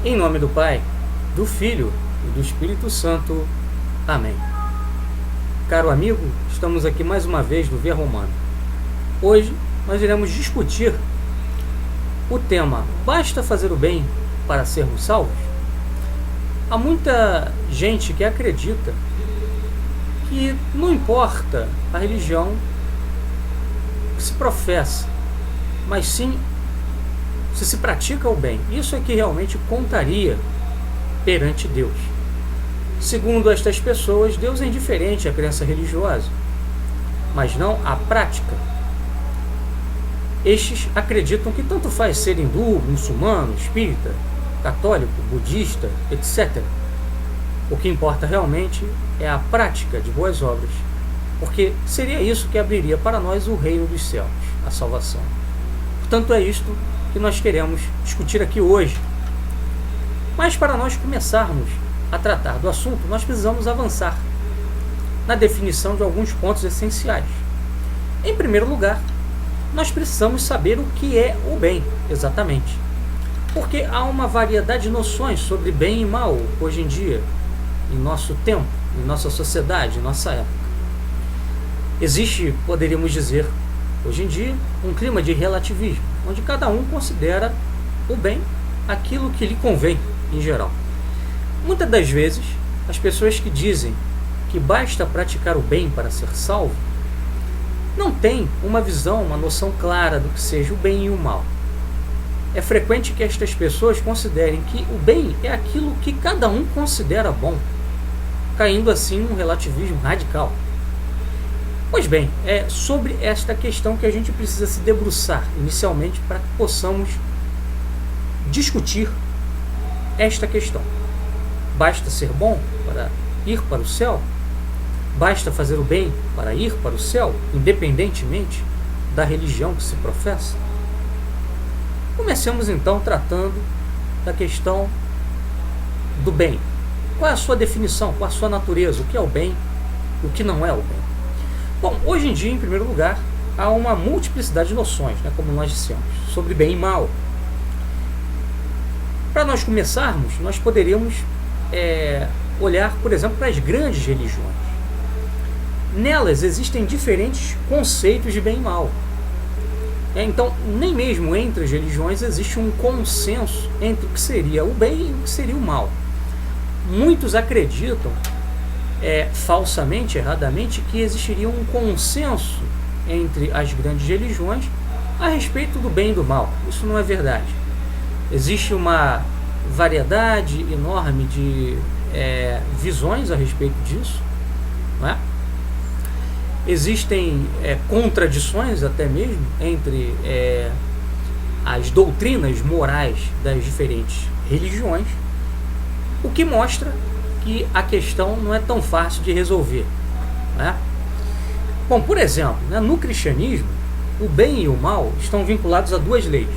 Em nome do Pai, do Filho e do Espírito Santo. Amém. Caro amigo, estamos aqui mais uma vez no Via Romana. Hoje nós iremos discutir o tema: basta fazer o bem para sermos salvos? Há muita gente que acredita que não importa a religião que se professa, mas sim se pratica o bem. Isso é que realmente contaria perante Deus. Segundo estas pessoas, Deus é indiferente à crença religiosa, mas não à prática. Estes acreditam que tanto faz ser hindu, muçulmano, espírita, católico, budista, etc. O que importa realmente é a prática de boas obras, porque seria isso que abriria para nós o reino dos céus, a salvação. Portanto, é isto que nós queremos discutir aqui hoje. Mas para nós começarmos a tratar do assunto, nós precisamos avançar na definição de alguns pontos essenciais. Em primeiro lugar, nós precisamos saber o que é o bem, exatamente. Porque há uma variedade de noções sobre bem e mal hoje em dia, em nosso tempo, em nossa sociedade, em nossa época. Existe, poderíamos dizer, hoje em dia, um clima de relativismo, onde cada um considera o bem aquilo que lhe convém, em geral. Muitas das vezes, as pessoas que dizem que basta praticar o bem para ser salvo, não têm uma visão, uma noção clara do que seja o bem e o mal. É frequente que estas pessoas considerem que o bem é aquilo que cada um considera bom, caindo assim num relativismo radical. Pois bem, é sobre esta questão que a gente precisa se debruçar inicialmente para que possamos discutir esta questão. Basta ser bom para ir para o céu? Basta fazer o bem para ir para o céu, independentemente da religião que se professa? Comecemos então tratando da questão do bem. Qual é a sua definição? Qual é a sua natureza? O que é o bem e o que não é o bem? Bom, hoje em dia, em primeiro lugar, há uma multiplicidade de noções, como nós dissemos, sobre bem e mal. Para nós começarmos, nós poderíamos olhar, por exemplo, para as grandes religiões. Nelas existem diferentes conceitos de bem e mal. Então, nem mesmo entre as religiões existe um consenso entre o que seria o bem e o que seria o mal. Muitos acreditam falsamente, erradamente, que existiria um consenso entre as grandes religiões a respeito do bem e do mal. Isso não é verdade. Existe uma variedade enorme de visões a respeito disso, não é? Existem contradições até mesmo entre as doutrinas morais das diferentes religiões, o que mostra que a questão não é tão fácil de resolver, né? Bom, por exemplo, no cristianismo, o bem e o mal estão vinculados a duas leis: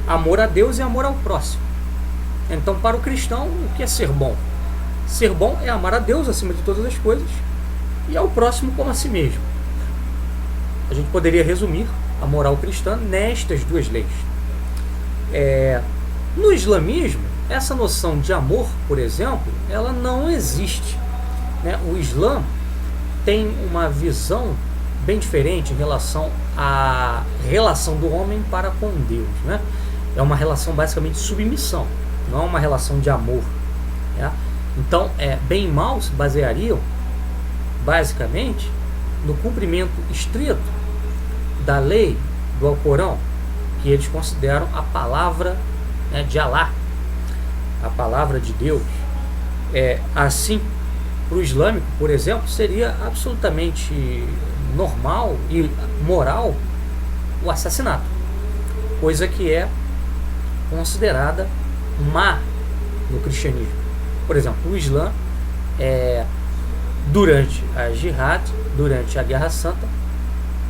amor a Deus e amor ao próximo. Então, para o cristão, o que é ser bom? Ser bom é amar a Deus acima de todas as coisas e ao próximo como a si mesmo. A gente poderia resumir a moral cristã nestas duas leis. No islamismo, essa noção de amor, por exemplo, ela não existe, né? O Islã tem uma visão bem diferente em relação à relação do homem para com Deus, né? É uma relação basicamente de submissão, não é uma relação de amor, né? Então, bem e mal se baseariam basicamente no cumprimento estrito da lei do Alcorão, que eles consideram a palavra, de Alá, a palavra de Deus. Assim, para o islâmico, por exemplo, seria absolutamente normal e moral o assassinato, coisa que é considerada má no cristianismo. Por exemplo, o Islã, durante a jihad, durante a Guerra Santa,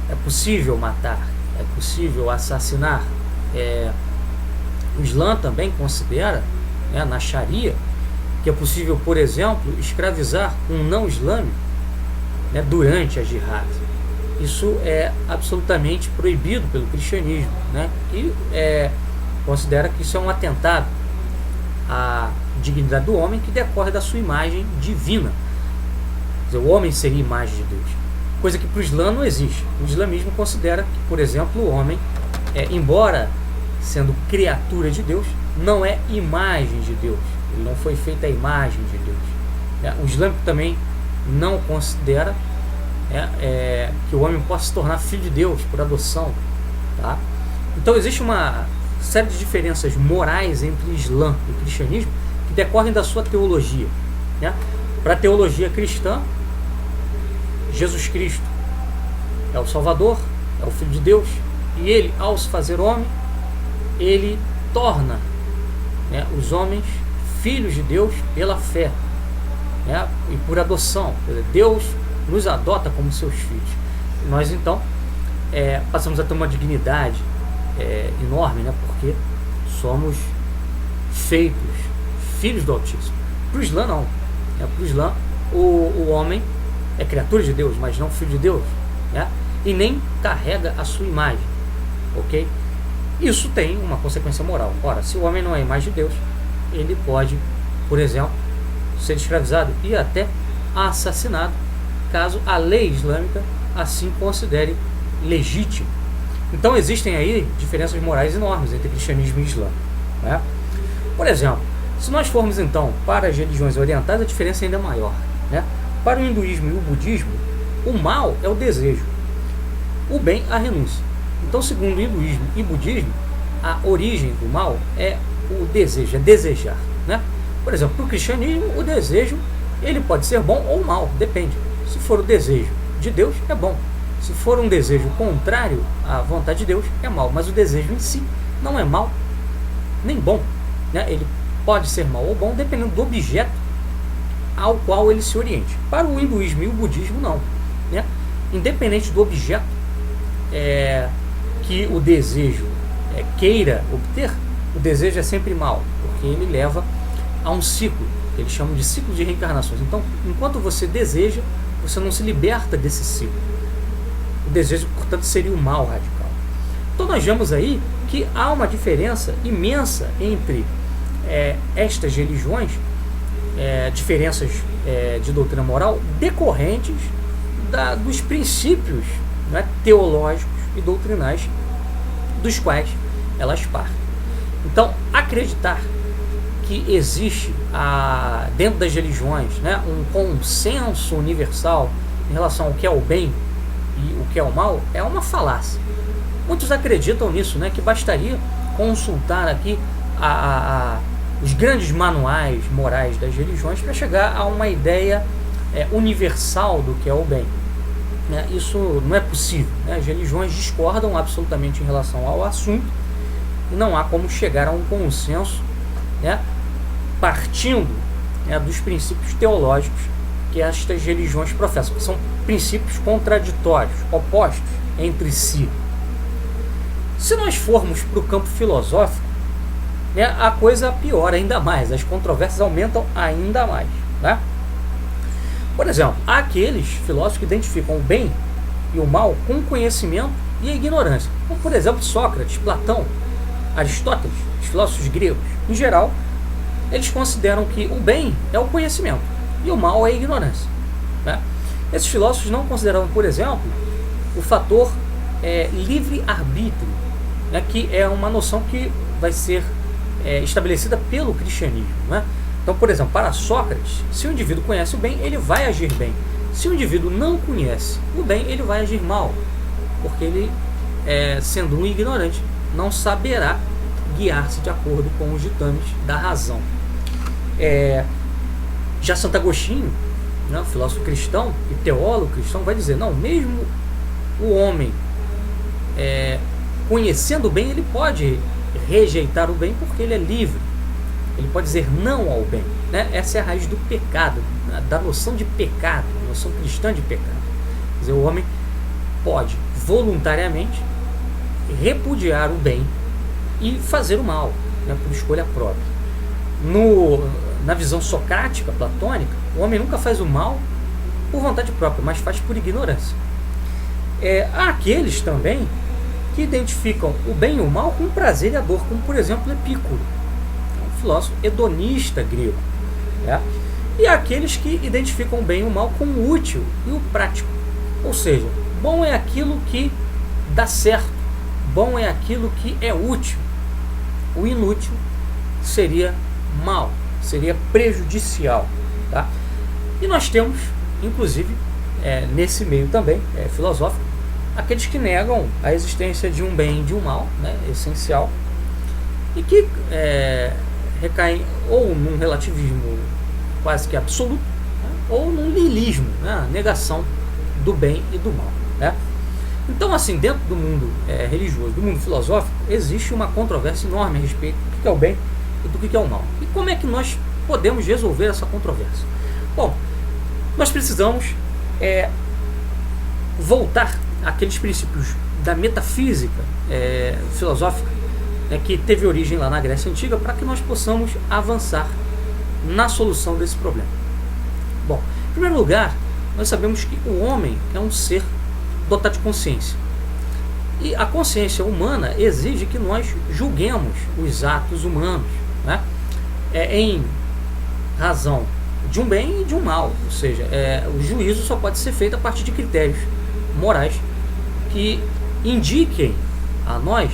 é possível matar, é possível assassinar. O Islã também considera, na Sharia, que é possível, por exemplo, escravizar um não islâmico, durante a jihad. Isso é absolutamente proibido pelo cristianismo, que considera que isso é um atentado a dignidade do homem, que decorre da sua imagem divina. Quer dizer, o homem seria imagem de Deus, coisa que para o Islã não existe. O islamismo considera que, por exemplo, o homem, embora sendo criatura de Deus, não é imagem de Deus. Ele não foi feito à imagem de Deus. O islâmico também não considera que o homem possa se tornar filho de Deus por adoção. Tá? Então existe uma série de diferenças morais entre Islã e cristianismo que decorrem da sua teologia. Para a teologia cristã, Jesus Cristo é o Salvador, é o Filho de Deus, e ele, ao se fazer homem, ele torna os homens filhos de Deus pela fé, e por adoção. Deus nos adota como seus filhos. Nós então passamos a ter uma dignidade enorme, porque somos feitos filhos do Altíssimo. Para o Islã não. Para o Islã o homem é criatura de Deus, mas não filho de Deus, e nem carrega a sua imagem. Ok? Isso tem uma consequência moral. Ora, se o homem não é a imagem de Deus, ele pode, por exemplo, ser escravizado e até assassinado, caso a lei islâmica assim considere legítimo. Então existem aí diferenças morais enormes entre cristianismo e Islã. Por exemplo, se nós formos então para as religiões orientais, a diferença ainda é maior. Para o hinduísmo e o budismo, o mal é o desejo, o bem a renúncia. Então, segundo o hinduísmo e budismo, a origem do mal é o desejo, é desejar. Por exemplo, para o cristianismo, o desejo ele pode ser bom ou mal, depende. Se for o desejo de Deus, é bom. Se for um desejo contrário à vontade de Deus, é mal. Mas o desejo em si não é mal nem bom. Ele pode ser mal ou bom, dependendo do objeto ao qual ele se oriente. Para o hinduísmo e o budismo, não. Independente do objeto que o desejo queira obter, o desejo é sempre mal, porque ele leva a um ciclo, que eles chamam de ciclo de reencarnações. Então, enquanto você deseja, você não se liberta desse ciclo. O desejo, portanto, seria o mal radical. Então nós vemos aí que há uma diferença imensa entre estas religiões, diferenças de doutrina moral decorrentes dos princípios teológicos e doutrinais dos quais elas partem. Então, acreditar que existe dentro das religiões um consenso universal em relação ao que é o bem e o que é o mal é uma falácia. Muitos acreditam nisso, que bastaria consultar aqui os grandes manuais morais das religiões para chegar a uma ideia universal do que é o bem. Isso não é possível. As religiões discordam absolutamente em relação ao assunto e não há como chegar a um consenso partindo dos princípios teológicos que estas religiões professam, que são princípios contraditórios, opostos entre si. Se nós formos para o campo filosófico, a coisa piora ainda mais, as controvérsias aumentam ainda mais. Por exemplo, há aqueles filósofos que identificam o bem e o mal com o conhecimento e a ignorância, como por exemplo Sócrates, Platão, Aristóteles, os filósofos gregos. Em geral, eles consideram que o bem é o conhecimento e o mal é a ignorância. Esses filósofos não consideram, por exemplo, o fator livre-arbítrio, que é uma noção que vai ser estabelecida pelo cristianismo. Então, por exemplo, para Sócrates, se o indivíduo conhece o bem, ele vai agir bem. Se o indivíduo não conhece o bem, ele vai agir mal, porque ele, sendo um ignorante, não saberá guiar-se de acordo com os ditames da razão. Já Santo Agostinho, filósofo cristão e teólogo cristão, vai dizer, não, mesmo o homem conhecendo o bem, ele pode rejeitar o bem porque ele é livre. Ele pode dizer não ao bem. Essa é a raiz do pecado, da noção de pecado, noção cristã de pecado. Quer dizer, o homem pode voluntariamente repudiar o bem e fazer o mal, por escolha própria. Na visão socrática, platônica, o homem nunca faz o mal por vontade própria, mas faz por ignorância. Há aqueles também que identificam o bem e o mal com prazer e a dor, como por exemplo Epicuro, filósofo hedonista grego, né? E aqueles que identificam o bem e o mal com o útil e o prático. Ou seja, bom é aquilo que dá certo, bom é aquilo que é útil. O inútil seria mal, seria prejudicial, tá? E nós temos, inclusive, nesse meio também filosófico, aqueles que negam a existência de um bem e de um mal, né, essencial, e que recaem ou num relativismo quase que absoluto, né, ou num niilismo, né, negação do bem e do mal, né? Então, assim, dentro do mundo religioso, do mundo filosófico, existe uma controvérsia enorme a respeito do que é o bem e do que é o mal. E como é que nós podemos resolver essa controvérsia? Bom, nós precisamos voltar àqueles princípios da metafísica filosófica, né, que teve origem lá na Grécia Antiga, para que nós possamos avançar na solução desse problema. Bom, em primeiro lugar, nós sabemos que o homem é um ser dotado de consciência. E a consciência humana exige que nós julguemos os atos humanos, né, em razão de um bem e de um mal. Ou seja, o juízo só pode ser feito a partir de critérios morais que indiquem a nós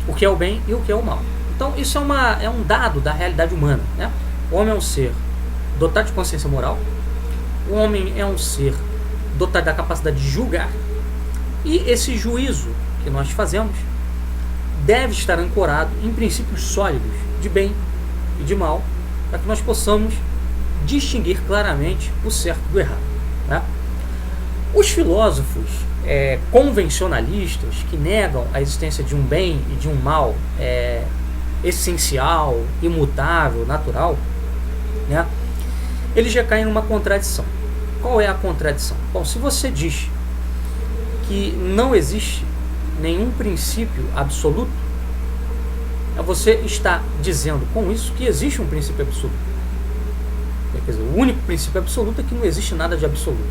o que é o bem e o que é o mal. Então isso é um dado da realidade humana, né? O homem é um ser dotado de consciência moral, o homem é um ser dotado da capacidade de julgar, e esse juízo que nós fazemos deve estar ancorado em princípios sólidos de bem e de mal, para que nós possamos distinguir claramente o certo do errado, né? Os filósofos convencionalistas que negam a existência de um bem e de um mal essencial, imutável, natural, né, eles já caem numa contradição. Qual é a contradição? Bom, se você diz que não existe nenhum princípio absoluto, você está dizendo com isso que existe um princípio absoluto. Quer dizer, o único princípio absoluto é que não existe nada de absoluto.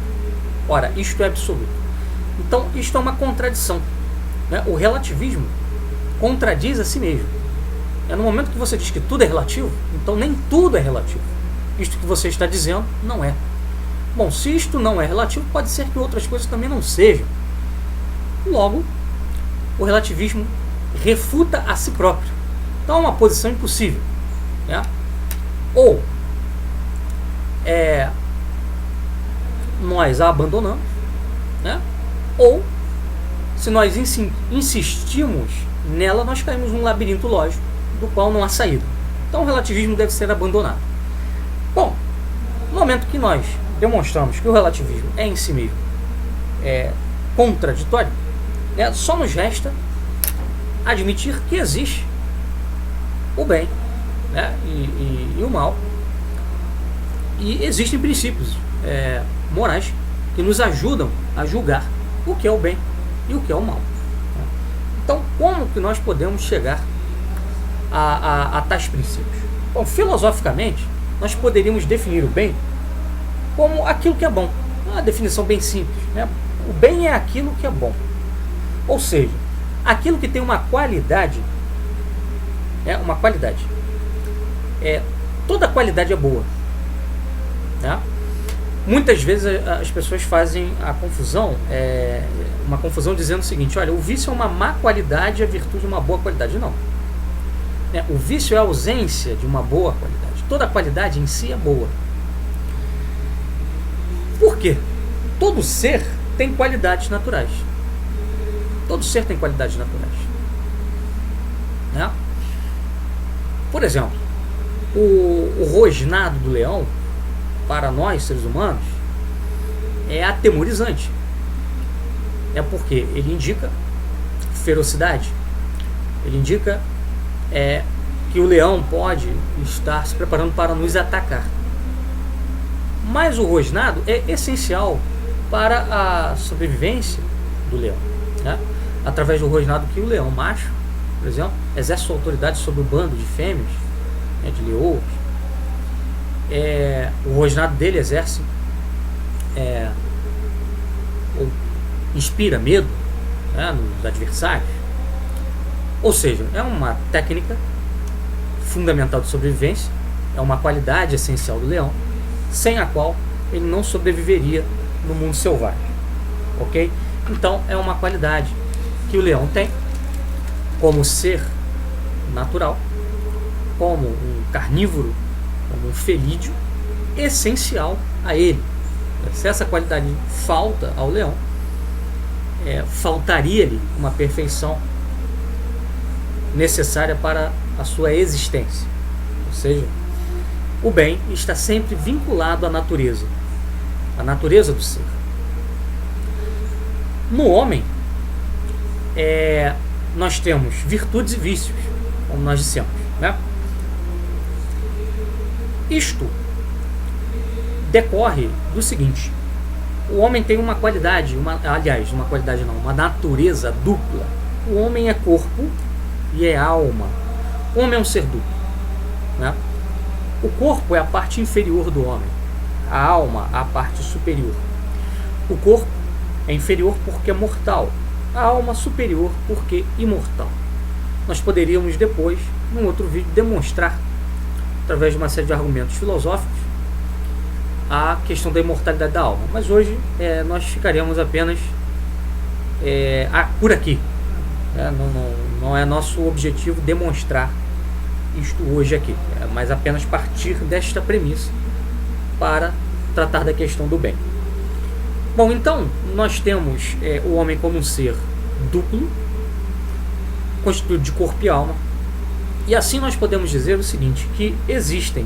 Ora, isto é absoluto. Então, isto é uma contradição, né? O relativismo contradiz a si mesmo. No momento que você diz que tudo é relativo, então nem tudo é relativo. Isto que você está dizendo não é. Bom, se isto não é relativo, pode ser que outras coisas também não sejam. Logo, o relativismo refuta a si próprio. Então é uma posição impossível, né? Ou nós a abandonamos, né? Ou, se nós insistimos nela, nós caímos num labirinto lógico do qual não há saída. Então o relativismo deve ser abandonado. Bom, no momento que nós demonstramos que o relativismo é em si mesmo contraditório, né, só nos resta admitir que existe o bem, né, e o mal, e existem princípios morais que nos ajudam a julgar o que é o bem e o que é o mal. Então, como que nós podemos chegar a tais princípios? Bom, filosoficamente, nós poderíamos definir o bem como aquilo que é bom. Uma definição bem simples, né? O bem é aquilo que é bom. Ou seja, aquilo que tem uma qualidade. Uma qualidade. Toda qualidade é boa, né? Muitas vezes as pessoas fazem a confusão, uma confusão dizendo o seguinte: olha, o vício é uma má qualidade e a virtude é uma boa qualidade. Não. O vício é a ausência de uma boa qualidade. Toda qualidade em si é boa. Por quê? Todo ser tem qualidades naturais. Todo ser tem qualidades naturais, né? Por exemplo, o rosnado do leão, para nós, seres humanos, é atemorizante. Porque ele indica ferocidade. Ele indica que o leão pode estar se preparando para nos atacar. Mas o rosnado é essencial para a sobrevivência do leão, né? Através do rosnado que o leão macho, por exemplo, exerce sua autoridade sobre o bando de fêmeas, né, de leões. O rosnado dele exerce ou inspira medo, né, nos adversários. Ou seja, é uma técnica fundamental de sobrevivência, é uma qualidade essencial do leão, sem a qual ele não sobreviveria no mundo selvagem, ok? Então é uma qualidade que o leão tem como ser natural, como um carnívoro, como um felídeo, essencial a ele. Se essa qualidade falta ao leão, faltaria-lhe uma perfeição necessária para a sua existência. Ou seja, o bem está sempre vinculado à natureza do ser. No homem, nós temos virtudes e vícios, como nós dissemos, né? Isto decorre do seguinte: o homem tem uma qualidade, uma natureza dupla. O homem é corpo e é alma. O homem é um ser duplo, né? O corpo é a parte inferior do homem, a alma a parte superior. O corpo é inferior porque é mortal, a alma superior porque imortal. Nós poderíamos depois, num outro vídeo, demonstrar, através de uma série de argumentos filosóficos, a questão da imortalidade da alma. Mas hoje nós ficaremos apenas por aqui. Não é nosso objetivo demonstrar isto hoje aqui, mas apenas partir desta premissa para tratar da questão do bem. Bom, então nós temos o homem como um ser duplo, constituído de corpo e alma, e assim nós podemos dizer o seguinte, que existem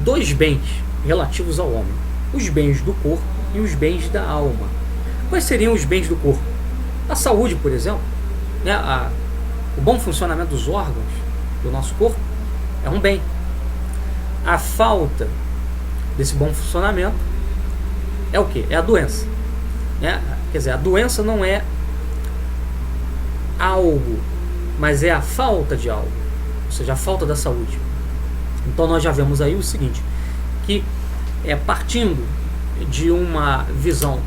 dois bens relativos ao homem: os bens do corpo e os bens da alma. Quais seriam os bens do corpo? A saúde, por exemplo, né? O bom funcionamento dos órgãos do nosso corpo é um bem. A falta desse bom funcionamento é o quê? É a doença, né? Quer dizer, a doença não é algo, mas é a falta de algo, ou seja, a falta da saúde. Então nós já vemos aí o seguinte, que partindo de uma visão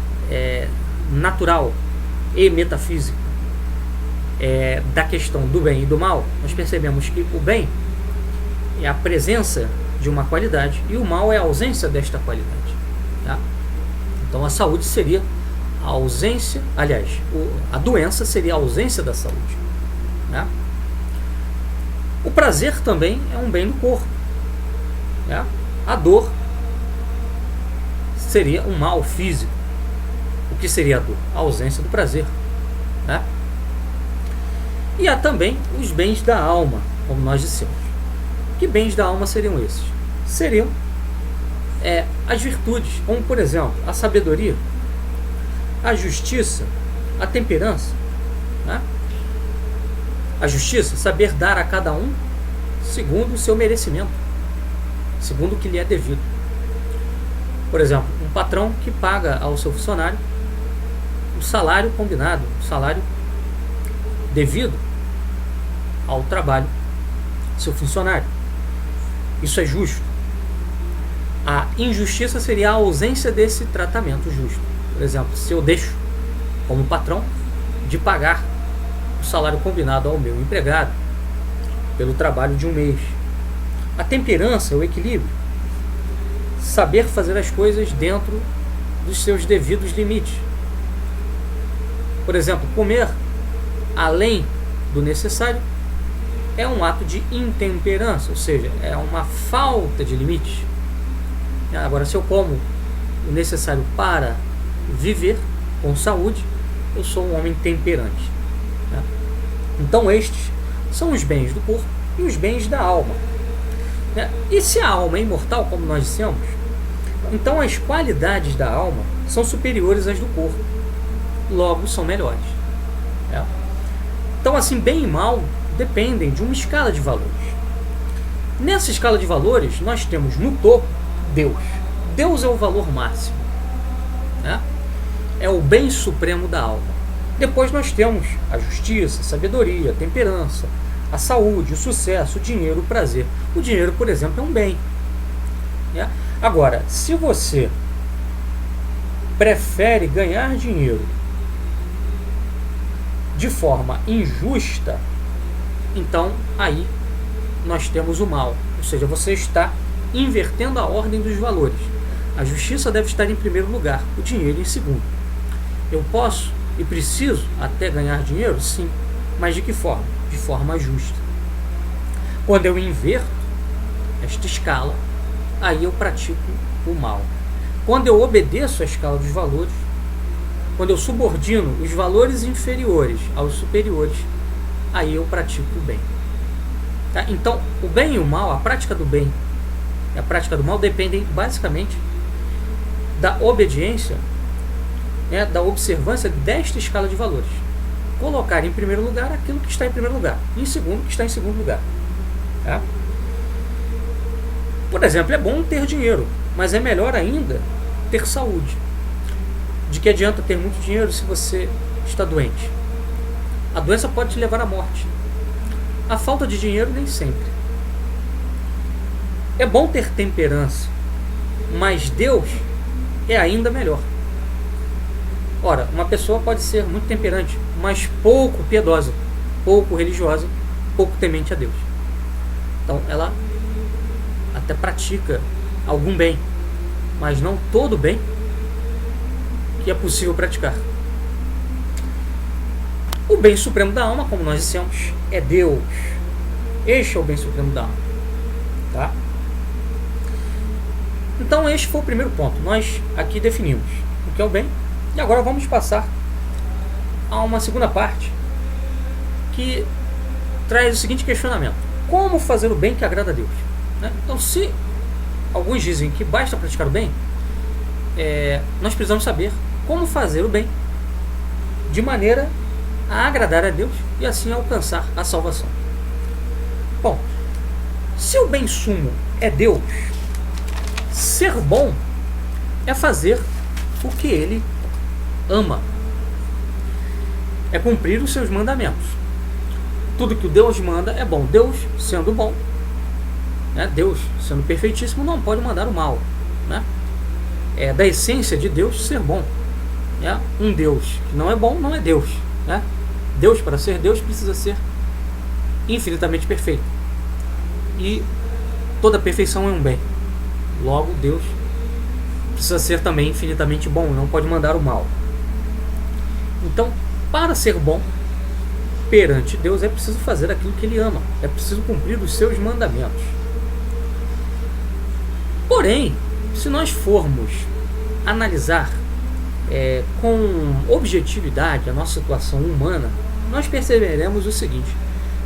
natural e metafísica da questão do bem e do mal, nós percebemos que o bem é a presença de uma qualidade e o mal é a ausência desta qualidade, tá? Então a saúde seria a ausência, a doença seria a ausência da saúde, né? O prazer também é um bem do corpo, né? A dor seria um mal físico. O que seria a dor? A ausência do prazer, né? E há também os bens da alma, como nós dissemos. Que bens da alma seriam esses? Seriam as virtudes, como por exemplo a sabedoria, a justiça, a temperança, né? A justiça, saber dar a cada um segundo o seu merecimento, segundo o que lhe é devido. Por exemplo, um patrão que paga ao seu funcionário o salário combinado, o salário devido ao trabalho do seu funcionário. Isso é justo. A injustiça seria a ausência desse tratamento justo. Por exemplo, se eu deixo, como patrão, de pagar o salário combinado ao meu empregado pelo trabalho de um mês. A temperança é o equilíbrio. Saber fazer as coisas dentro dos seus devidos limites. Por exemplo, comer além do necessário é um ato de intemperança, ou seja, é uma falta de limite. Agora, se eu como o necessário para viver com saúde, eu sou um homem temperante, né? Então estes são os bens do corpo e os bens da alma, né? E se a alma é imortal, como nós dissemos, então as qualidades da alma são superiores às do corpo, logo são melhores, né? Então assim, bem e mal dependem de uma escala de valores. Nessa escala de valores nós temos no topo Deus. Deus é o valor máximo, né? É o bem supremo da alma. Depois nós temos a justiça, a sabedoria, a temperança, a saúde, o sucesso, o dinheiro, o prazer. O dinheiro, por exemplo, é um bem, né? Agora, se você prefere ganhar dinheiro de forma injusta, então aí nós temos o mal. Ou seja, você está invertendo a ordem dos valores. A justiça deve estar em primeiro lugar, o dinheiro em segundo. Eu posso e preciso até ganhar dinheiro? Sim. Mas de que forma? De forma justa. Quando eu inverto esta escala, aí eu pratico o mal. Quando eu obedeço a escala dos valores, quando eu subordino os valores inferiores aos superiores, aí eu pratico o bem. Tá? Então, o bem e o mal, a prática do bem e a prática do mal dependem basicamente da obediência, da observância desta escala de valores. Colocar em primeiro lugar aquilo que está em primeiro lugar, e em segundo, que está em segundo lugar. Tá? Por exemplo, é bom ter dinheiro, mas é melhor ainda ter saúde. De que adianta ter muito dinheiro se você está doente? A doença pode te levar à morte. A falta de dinheiro nem sempre. É bom ter temperança, mas Deus é ainda melhor. Ora, uma pessoa pode ser muito temperante, mas pouco piedosa, pouco religiosa, pouco temente a Deus. Então ela até pratica algum bem, mas não todo bem que é possível praticar. O bem supremo da alma, como nós dissemos, é Deus. Este é o bem supremo da alma. Tá? Então este foi o primeiro ponto. Nós aqui definimos o que é o bem. E agora vamos passar a uma segunda parte que traz o seguinte questionamento: como fazer o bem que agrada a Deus? Então, se alguns dizem que basta praticar o bem, nós precisamos saber como fazer o bem de maneira a agradar a Deus e assim alcançar a salvação. Bom, se o bem sumo é Deus, ser bom é fazer o que Ele ama, é cumprir os seus mandamentos. Tudo que Deus manda é bom. Deus sendo bom, Deus sendo perfeitíssimo, não pode mandar o mal. É da essência de Deus ser bom. Um Deus que não é bom não é Deus. Deus, para ser Deus, precisa ser infinitamente perfeito. E toda perfeição é um bem. Logo, Deus precisa ser também infinitamente bom, não pode mandar o mal. Então, para ser bom perante Deus, é preciso fazer aquilo que Ele ama, é preciso cumprir os seus mandamentos. Porém, se nós formos analisar com objetividade a nossa situação humana, nós perceberemos o seguinte: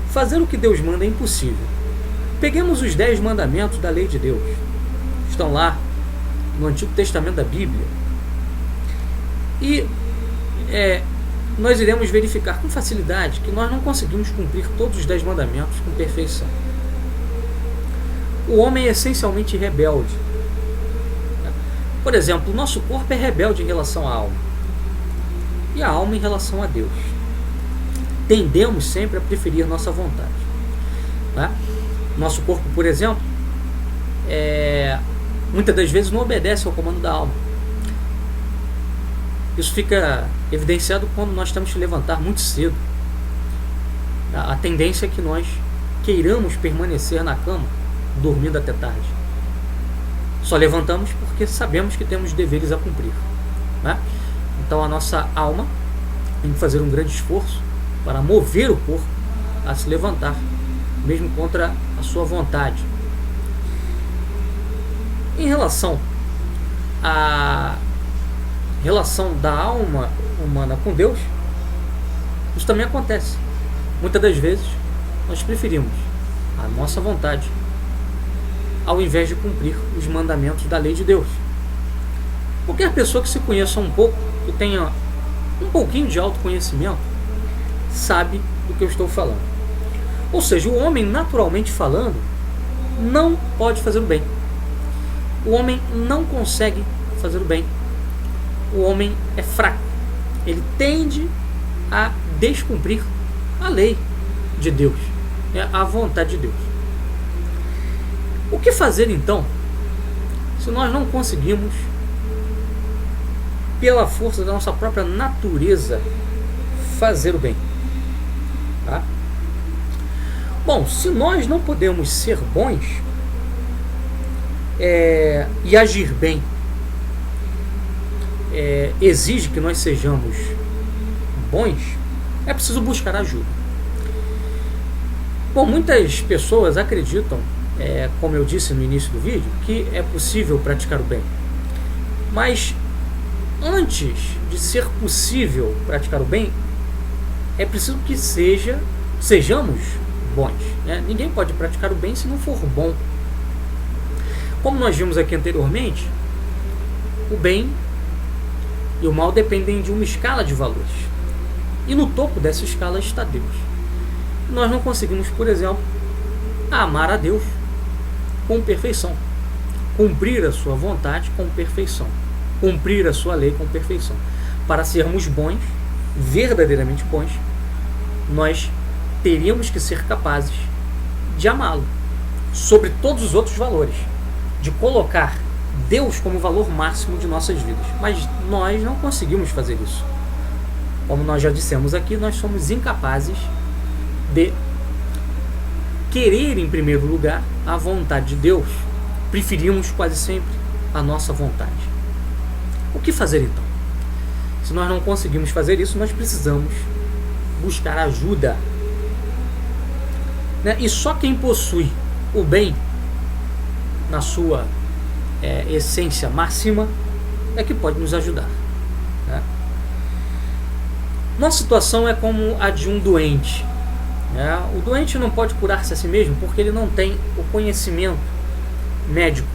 fazer o que Deus manda é impossível. Peguemos os 10 mandamentos da lei de Deus, estão lá no Antigo Testamento da Bíblia, e nós iremos verificar com facilidade que nós não conseguimos cumprir todos os 10 mandamentos com perfeição. O homem é essencialmente rebelde. Por exemplo, o nosso corpo é rebelde em relação à alma, e a alma em relação a Deus. Tendemos sempre a preferir nossa vontade. Nosso corpo, por exemplo, muitas das vezes não obedece ao comando da alma. Isso fica evidenciado quando nós temos que levantar muito cedo. A tendência é que nós queiramos permanecer na cama, dormindo até tarde. Só levantamos porque sabemos que temos deveres a cumprir. Então a nossa alma tem que fazer um grande esforço para mover o corpo a se levantar, mesmo contra a sua vontade. Em relação à relação da alma humana com Deus, isso também acontece. Muitas das vezes nós preferimos a nossa vontade ao invés de cumprir os mandamentos da lei de Deus. Qualquer pessoa que se conheça um pouco, que tenha um pouquinho de autoconhecimento, sabe do que eu estou falando. Ou seja, o homem, naturalmente falando, não pode fazer o bem. O homem não consegue fazer o bem. O homem é fraco. Ele tende a descumprir a lei de Deus, a vontade de Deus. O que fazer então, se nós não conseguimos, pela força da nossa própria natureza, fazer o bem? Bom, se nós não podemos ser bons e agir bem, exige que nós sejamos bons, é preciso buscar ajuda. Bom, muitas pessoas acreditam, como eu disse no início do vídeo, que é possível praticar o bem. Mas antes de ser possível praticar o bem, é preciso que sejamos bons, né? Ninguém pode praticar o bem se não for bom. Como nós vimos aqui anteriormente, o bem e o mal dependem de uma escala de valores. E no topo dessa escala está Deus. Nós não conseguimos, por exemplo, amar a Deus com perfeição, cumprir a sua vontade com perfeição, cumprir a sua lei com perfeição. Para sermos bons, verdadeiramente bons, nós teríamos que ser capazes de amá-lo sobre todos os outros valores, de colocar Deus como valor máximo de nossas vidas. Mas nós não conseguimos fazer isso. Como nós já dissemos aqui, nós somos incapazes de querer em primeiro lugar a vontade de Deus. Preferimos quase sempre a nossa vontade. O que fazer então? Se nós não conseguimos fazer isso, nós precisamos buscar ajuda, né? E só quem possui o bem na sua essência máxima é que pode nos ajudar, né? Nossa situação é como a de um doente, né? O doente não pode curar-se a si mesmo porque ele não tem o conhecimento médico.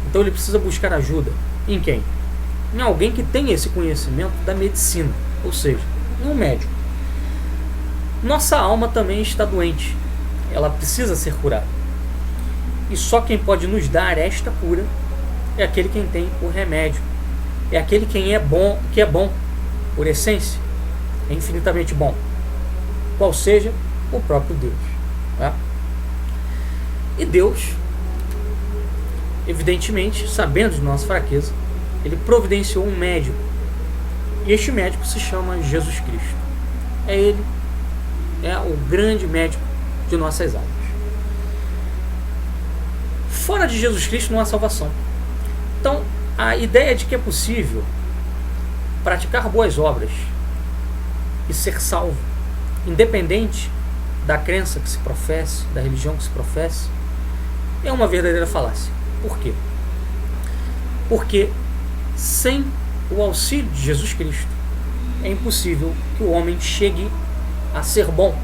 Então ele precisa buscar ajuda em quem? Em alguém que tenha esse conhecimento da medicina, ou seja, em um médico. Nossa alma também está doente, ela precisa ser curada. E só quem pode nos dar esta cura é aquele quem tem o remédio, é aquele quem é bom, que é bom por essência, é infinitamente bom, qual seja o próprio Deus, tá? E Deus, evidentemente, sabendo de nossa fraqueza, ele providenciou um médico, e este médico se chama Jesus Cristo. Ele é o grande médico de nossas almas. Fora de Jesus Cristo não há salvação. Então, a ideia de que é possível praticar boas obras e ser salvo, independente da crença que se professe, da religião que se professe, é uma verdadeira falácia. Por quê? Porque sem o auxílio de Jesus Cristo é impossível que o homem chegue a ser bom.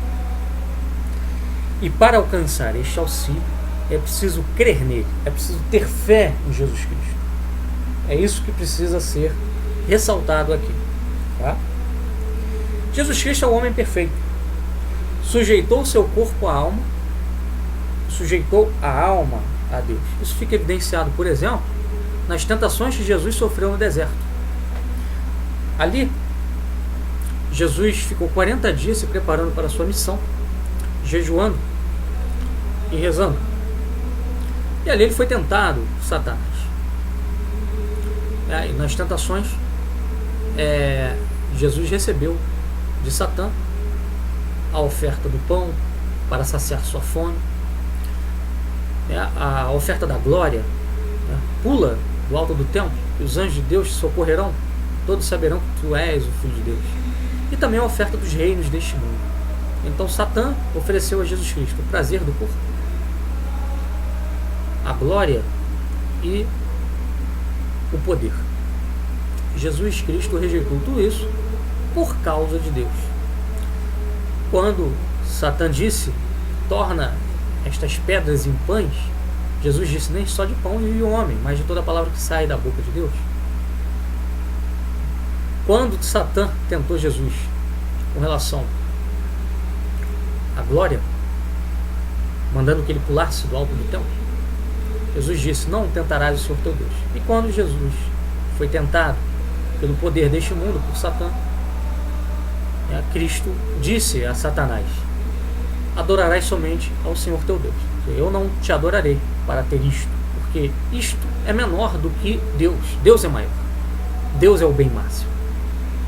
E para alcançar este auxílio é preciso crer nele, é preciso ter fé em Jesus Cristo. É isso que precisa ser ressaltado aqui, tá? Jesus Cristo é o homem perfeito. Sujeitou seu corpo à alma, sujeitou a alma a Deus. Isso fica evidenciado, por exemplo, nas tentações que Jesus sofreu no deserto. Ali, Jesus ficou 40 dias se preparando para a sua missão, jejuando e rezando. E ali ele foi tentado por Satanás. E nas tentações, Jesus recebeu de Satã a oferta do pão para saciar sua fome, a oferta da glória, pula do alto do templo e os anjos de Deus te socorrerão, todos saberão que tu és o Filho de Deus, e também a oferta dos reinos deste mundo. Então Satã ofereceu a Jesus Cristo o prazer do corpo, a glória e o poder. Jesus Cristo rejeitou tudo isso por causa de Deus. Quando Satã disse, torna estas pedras em pães, Jesus disse, nem só de pão vive o homem, mas de toda a palavra que sai da boca de Deus. Quando Satã tentou Jesus com relação à glória, mandando que ele pulasse do alto do templo, Jesus disse, não tentarás o Senhor teu Deus. E quando Jesus foi tentado pelo poder deste mundo, por Satã, Cristo disse a Satanás, adorarás somente ao Senhor teu Deus. Eu não te adorarei para ter isto, porque isto é menor do que Deus. Deus é maior. Deus é o bem máximo.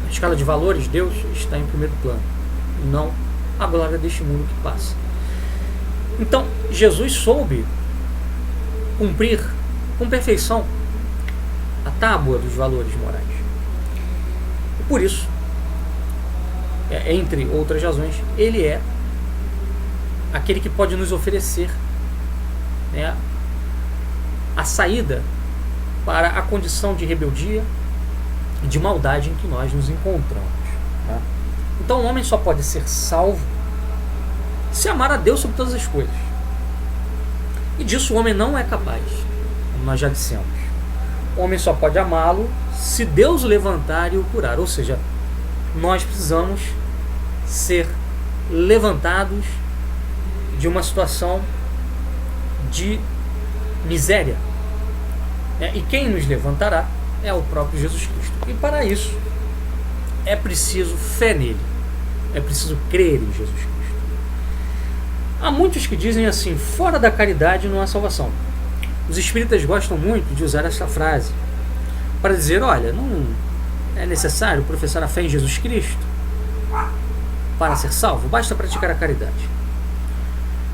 Na escala de valores, Deus está em primeiro plano, não a glória deste mundo que passa. Então, Jesus soube cumprir com perfeição a tábua dos valores morais. E por isso, entre outras razões, ele é aquele que pode nos oferecer, né, a saída para a condição de rebeldia e de maldade em que nós nos encontramos. Tá? Então o homem só pode ser salvo se amar a Deus sobre todas as coisas. E disso o homem não é capaz, como nós já dissemos. O homem só pode amá-lo se Deus o levantar e o curar. Ou seja, nós precisamos ser levantados de uma situação de miséria. E quem nos levantará é o próprio Jesus Cristo. E para isso é preciso fé nele. É preciso crer em Jesus Cristo. Há muitos que dizem assim: fora da caridade não há salvação. Os espíritas gostam muito de usar essa frase para dizer: olha, não é necessário professar a fé em Jesus Cristo para ser salvo, basta praticar a caridade.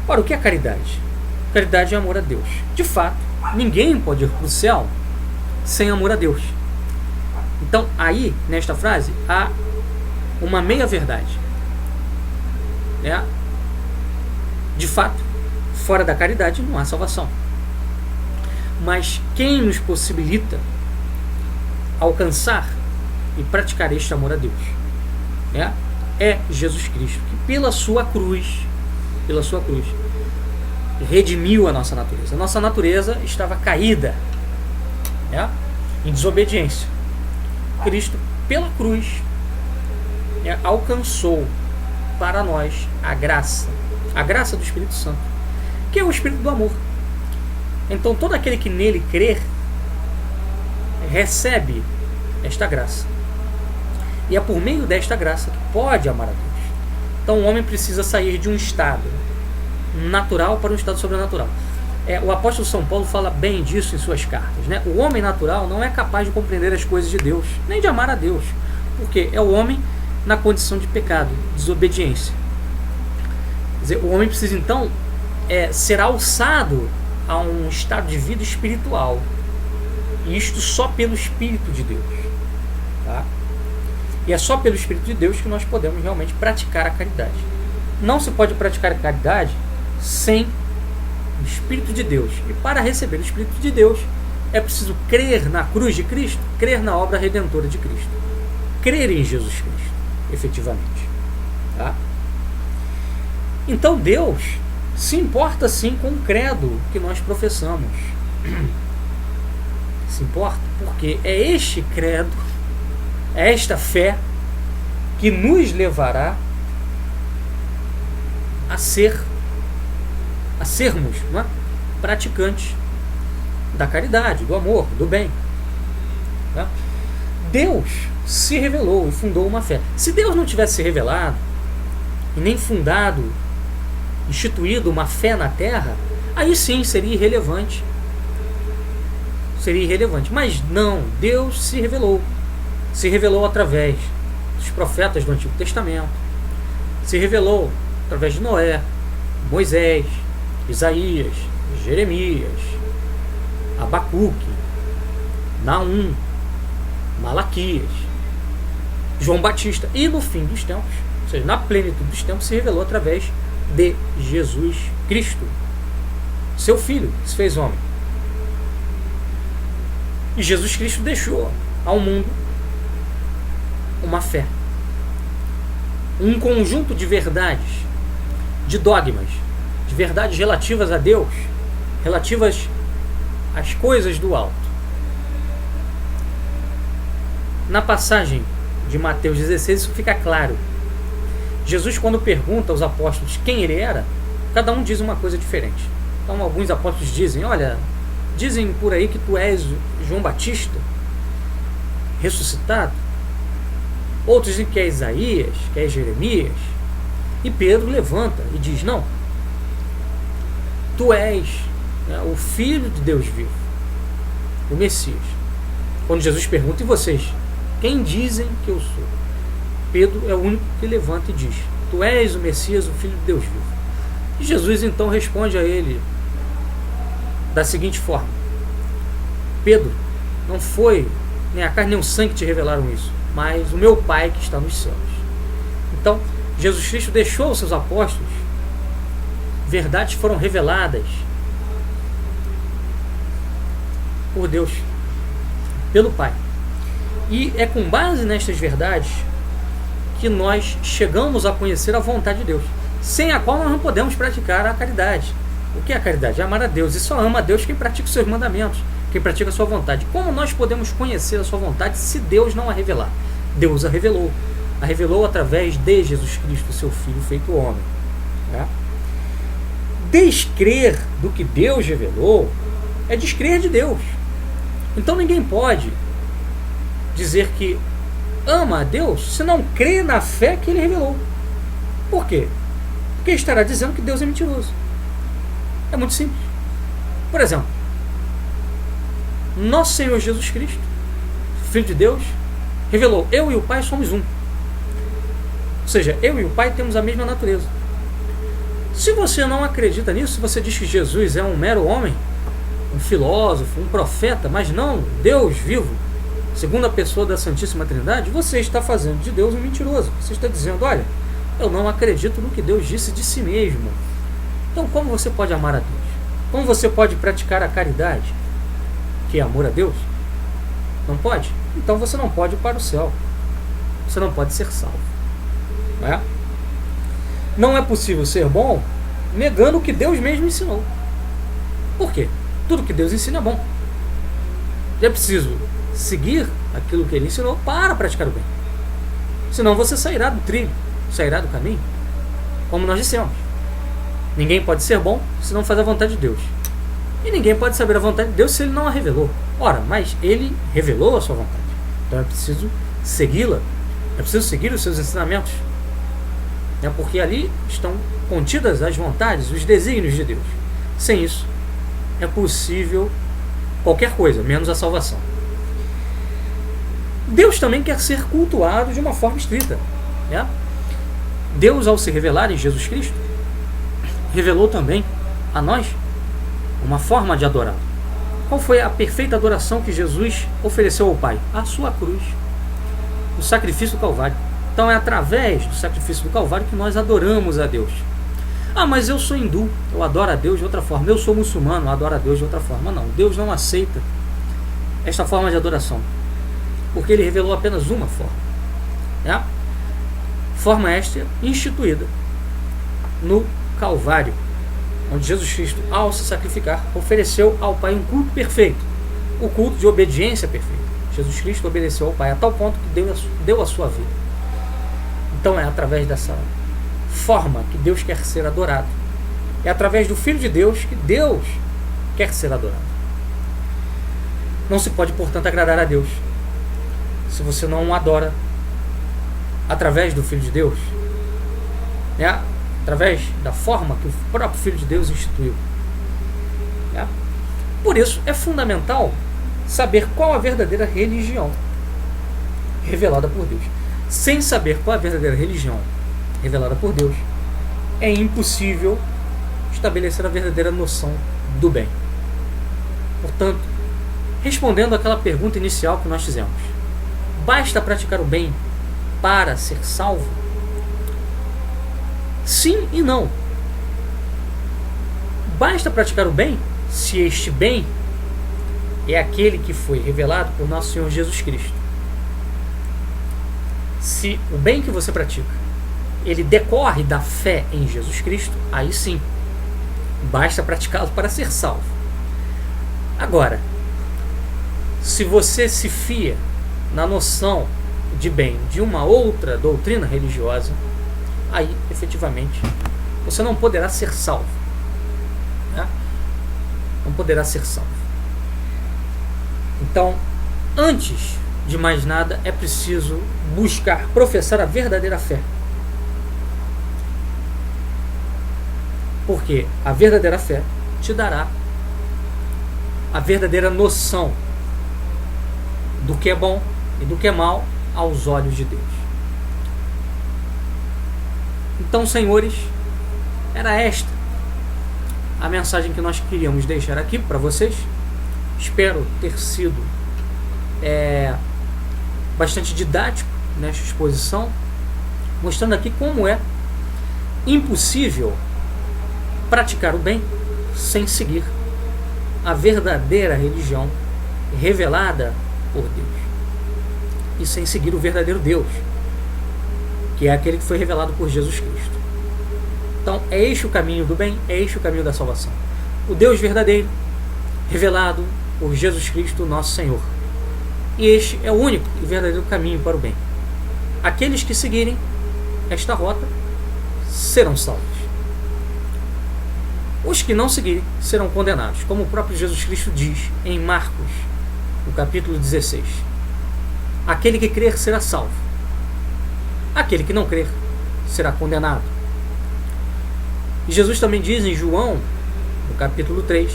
Ora, o que é caridade? Caridade é amor a Deus. De fato, ninguém pode ir para o céu sem amor a Deus. Então, aí, nesta frase, há uma meia-verdade. De fato, fora da caridade não há salvação. Mas quem nos possibilita alcançar e praticar este amor a Deus é Jesus Cristo, que pela sua cruz, redimiu a nossa natureza. A nossa natureza estava caída, em desobediência. Cristo, pela cruz, alcançou para nós a graça do Espírito Santo, que é o Espírito do amor. Então todo aquele que nele crer recebe esta graça, e é por meio desta graça que pode amar a Deus. Então o homem precisa sair de um estado natural para um estado sobrenatural. O apóstolo São Paulo fala bem disso em suas cartas. O homem natural não é capaz de compreender as coisas de Deus, nem de amar a Deus, porque é o homem na condição de pecado, desobediência. Quer dizer, o homem precisa então ser alçado a um estado de vida espiritual, e isto só pelo Espírito de Deus. Tá? E é só pelo Espírito de Deus que nós podemos realmente praticar a caridade. Não se pode praticar a caridade sem o Espírito de Deus. E para receber o Espírito de Deus é preciso crer na cruz de Cristo, crer na obra redentora de Cristo, crer em Jesus Cristo, efetivamente. Tá? Então Deus se importa sim com o credo que nós professamos. Se importa porque é este credo, é esta fé que nos levará a sermos praticantes da caridade, do amor, do bem. Tá? Deus se revelou e fundou uma fé. Se Deus não tivesse se revelado e nem fundado, instituído uma fé na terra, aí sim seria irrelevante. Mas não, Deus se revelou através dos profetas do Antigo Testamento, se revelou através de Noé, Moisés, Isaías, Jeremias, Abacuque, Naum, Malaquias, João Batista, e no fim dos tempos, ou seja, na plenitude dos tempos, se revelou através de Jesus Cristo, seu Filho, que se fez homem. E Jesus Cristo deixou ao mundo uma fé, um conjunto de verdades, de dogmas, de verdades relativas a Deus, relativas às coisas do alto. Na passagem de Mateus 16 isso fica claro. Jesus, quando pergunta aos apóstolos quem ele era, cada um diz uma coisa diferente. Então alguns apóstolos dizem: olha, dizem por aí que tu és João Batista ressuscitado. Outros dizem que é Isaías, que é Jeremias. E Pedro levanta e diz: não, tu és o Filho de Deus vivo, o Messias. Quando Jesus pergunta: e vocês, quem dizem que eu sou? Pedro é o único que levanta e diz: tu és o Messias, o Filho de Deus vivo. E Jesus então responde a ele da seguinte forma: Pedro, não foi nem a carne nem o sangue que te revelaram isso, mas o meu Pai que está nos céus. Então, Jesus Cristo deixou aos seus apóstolos verdades que foram reveladas por Deus, pelo Pai. E é com base nestas verdades que nós chegamos a conhecer a vontade de Deus, sem a qual nós não podemos praticar a caridade. O que é a caridade? É amar a Deus, e só ama a Deus quem pratica os seus mandamentos, quem pratica a sua vontade. Como nós podemos conhecer a sua vontade se Deus não a revelar? Deus a revelou. A revelou através de Jesus Cristo, seu Filho feito homem. Descrer do que Deus revelou é descrer de Deus. Então ninguém pode dizer que ama a Deus se não crê na fé que Ele revelou. Por quê? Porque estará dizendo que Deus é mentiroso. É muito simples. Por exemplo, nosso Senhor Jesus Cristo, Filho de Deus, revelou: eu e o Pai somos um. Ou seja, eu e o Pai temos a mesma natureza. Se você não acredita nisso, se você diz que Jesus é um mero homem, um filósofo, um profeta, mas não Deus vivo, segunda pessoa da Santíssima Trindade, você está fazendo de Deus um mentiroso. Você está dizendo: olha, eu não acredito no que Deus disse de si mesmo. Então, como você pode amar a Deus? Como você pode praticar a caridade, que é amor a Deus? Não pode? Então você não pode ir para o céu. Você não pode ser salvo. Não é possível ser bom negando o que Deus mesmo ensinou. Por quê? Tudo que Deus ensina é bom. É preciso seguir aquilo que Ele ensinou para praticar o bem. Senão você sairá do trilho, sairá do caminho. Como nós dissemos, ninguém pode ser bom se não faz a vontade de Deus. E ninguém pode saber a vontade de Deus se Ele não a revelou. Ora, mas Ele revelou a sua vontade. Então é preciso segui-la. É preciso seguir os seus ensinamentos. Porque ali estão contidas as vontades, os desígnios de Deus. Sem isso, é possível qualquer coisa, menos a salvação. Deus também quer ser cultuado de uma forma estrita. Deus, ao se revelar em Jesus Cristo, revelou também a nós uma forma de adorá-lo. Qual foi a perfeita adoração que Jesus ofereceu ao Pai? A sua cruz, o sacrifício do Calvário. Então é através do sacrifício do Calvário que nós adoramos a Deus. Mas eu sou hindu, eu adoro a Deus de outra forma. Eu sou muçulmano, eu adoro a Deus de outra forma. Não, Deus não aceita esta forma de adoração, porque Ele revelou apenas uma forma. Forma esta instituída no Calvário, onde Jesus Cristo, ao se sacrificar, ofereceu ao Pai um culto perfeito, o culto de obediência perfeita. Jesus Cristo obedeceu ao Pai a tal ponto que deu a sua vida. Então é através dessa forma que Deus quer ser adorado. É através do Filho de Deus que Deus quer ser adorado. Não se pode, portanto, agradar a Deus se você não o adora através do Filho de Deus, através da forma que o próprio Filho de Deus instituiu. Por isso é fundamental saber qual a verdadeira religião revelada por Deus. Sem saber qual a verdadeira religião revelada por Deus, é impossível estabelecer a verdadeira noção do bem. Portanto, respondendo àquela pergunta inicial que nós fizemos, basta praticar o bem para ser salvo? Sim e não. Basta praticar o bem se este bem é aquele que foi revelado por nosso Senhor Jesus Cristo. Se o bem que você pratica, ele decorre da fé em Jesus Cristo, aí sim, basta praticá-lo para ser salvo. Agora, se você se fia na noção de bem de uma outra doutrina religiosa, aí, efetivamente, você não poderá ser salvo. Não poderá ser salvo. Então, antes de mais nada, é preciso buscar professar a verdadeira fé. Porque a verdadeira fé te dará a verdadeira noção do que é bom e do que é mal aos olhos de Deus. Então, senhores, era esta a mensagem que nós queríamos deixar aqui para vocês. Espero ter sido bastante didático nesta exposição, mostrando aqui como é impossível praticar o bem sem seguir a verdadeira religião revelada por Deus e sem seguir o verdadeiro Deus, que é aquele que foi revelado por Jesus Cristo. Então é este o caminho do bem, é este o caminho da salvação. O Deus verdadeiro revelado por Jesus Cristo, nosso Senhor. E este é o único e verdadeiro caminho para o bem. Aqueles que seguirem esta rota serão salvos. Os que não seguirem serão condenados, como o próprio Jesus Cristo diz em Marcos, no capítulo 16. Aquele que crer será salvo. Aquele que não crer será condenado. E Jesus também diz em João, no capítulo 3,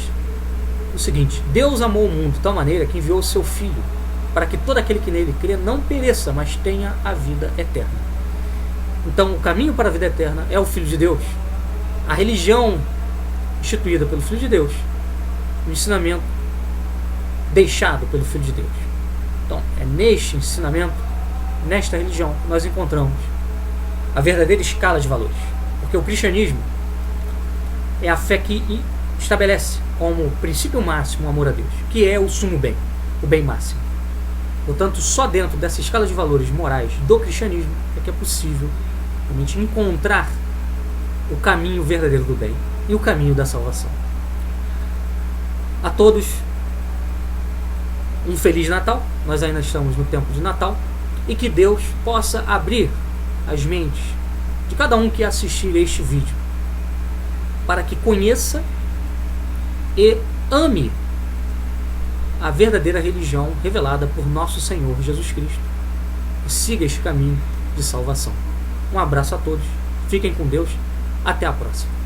o seguinte: Deus amou o mundo de tal maneira que enviou o seu Filho, para que todo aquele que nele crê não pereça, mas tenha a vida eterna. Então o caminho para a vida eterna é o Filho de Deus. A religião instituída pelo Filho de Deus, o ensinamento deixado pelo Filho de Deus. Então é neste ensinamento, nesta religião, que nós encontramos a verdadeira escala de valores. Porque o cristianismo é a fé que estabelece como princípio máximo o amor a Deus, que é o sumo bem, o bem máximo. Portanto, só dentro dessa escala de valores morais do cristianismo é que é possível realmente encontrar o caminho verdadeiro do bem e o caminho da salvação. A todos, um Feliz Natal. Nós ainda estamos no tempo de Natal, e que Deus possa abrir as mentes de cada um que assistir este vídeo, para que conheça e ame a verdadeira religião revelada por nosso Senhor Jesus Cristo e siga este caminho de salvação. Um abraço a todos, fiquem com Deus, até a próxima.